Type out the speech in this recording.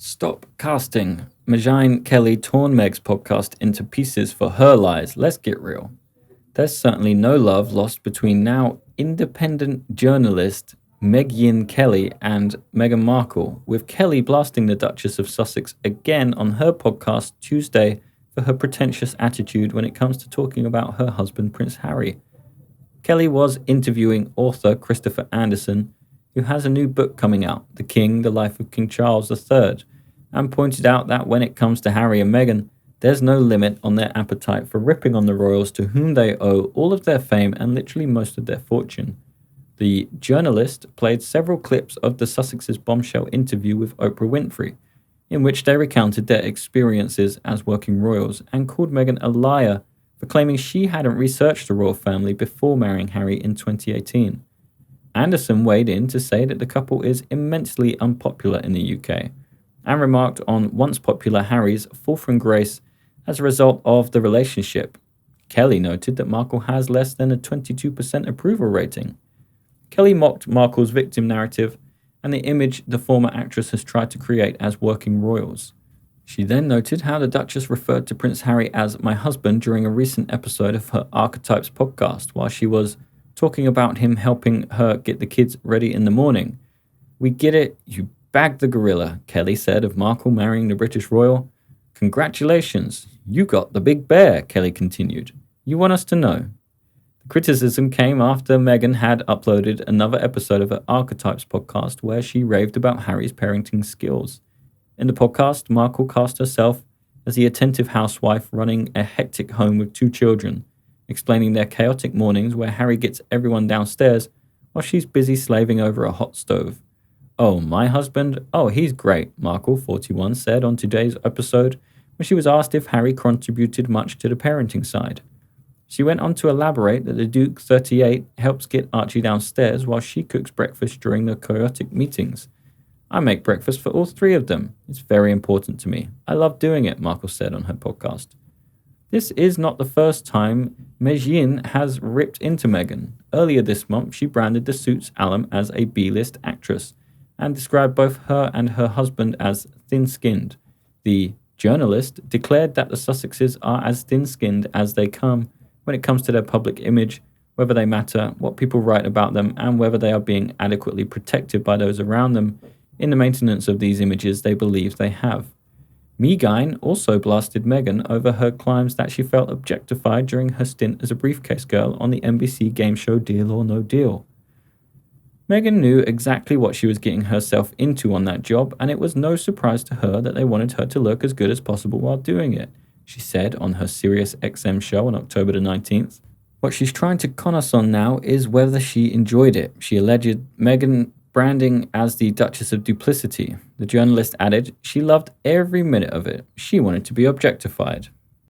Stop casting Megyn Kelly torn Meg's podcast into pieces for her lies. Let's get real. There's certainly no love lost between now independent journalist Megyn Kelly and Meghan Markle, with Kelly blasting the Duchess of Sussex again on her podcast Tuesday for her pretentious attitude when it comes to talking about her husband Prince Harry. Kelly was interviewing author Christopher Anderson, who has a new book coming out, The King, The Life of King Charles III, and pointed out that when it comes to Harry and Meghan, there's no limit on their appetite for ripping on the royals to whom they owe all of their fame and literally most of their fortune. The journalist played several clips of the Sussexes bombshell interview with Oprah Winfrey, in which they recounted their experiences as working royals and called Meghan a liar for claiming she hadn't researched the royal family before marrying Harry in 2018. Anderson weighed in to say that the couple is immensely unpopular in the UK, and remarked on once popular Harry's fall from grace as a result of the relationship. Kelly noted that Markle has less than a 22% approval rating. Kelly mocked Markle's victim narrative and the image the former actress has tried to create as working royals. She then noted how the Duchess referred to Prince Harry as my husband during a recent episode of her Archetypes podcast while she was talking about him helping her get the kids ready in the morning. We get it, you bagged the gorilla, Kelly said of Markle marrying the British royal. Congratulations, you got the big bear, Kelly continued. You want us to know. The criticism came after Meghan had uploaded another episode of her Archetypes podcast where she raved about Harry's parenting skills. In the podcast, Markle cast herself as the attentive housewife running a hectic home with 2 children, explaining their chaotic mornings where Harry gets everyone downstairs while she's busy slaving over a hot stove. Oh, my husband? Oh, he's great, Markle, 41, said on today's episode when she was asked if Harry contributed much to the parenting side. She went on to elaborate that the Duke, 38, helps get Archie downstairs while she cooks breakfast during the chaotic meetings. I make breakfast for all 3 of them. It's very important to me. I love doing it, Markle said on her podcast. This is not the first time Megyn has ripped into Meghan. Earlier this month, she branded the Suits alum as a B-list actress and described both her and her husband as thin-skinned. The journalist declared that the Sussexes are as thin-skinned as they come when it comes to their public image, whether they matter, what people write about them, and whether they are being adequately protected by those around them in the maintenance of these images they believe they have. Megyn also blasted Meghan over her claims that she felt objectified during her stint as a briefcase girl on the NBC game show Deal or No Deal. Meghan knew exactly what she was getting herself into on that job, and it was no surprise to her that they wanted her to look as good as possible while doing it, she said on her Sirius XM show on October the 19th. What she's trying to con us on now is whether she enjoyed it. She alleged Meghan branding as the Duchess of Duplicity. The journalist added she loved every minute of it. She wanted to be objectified.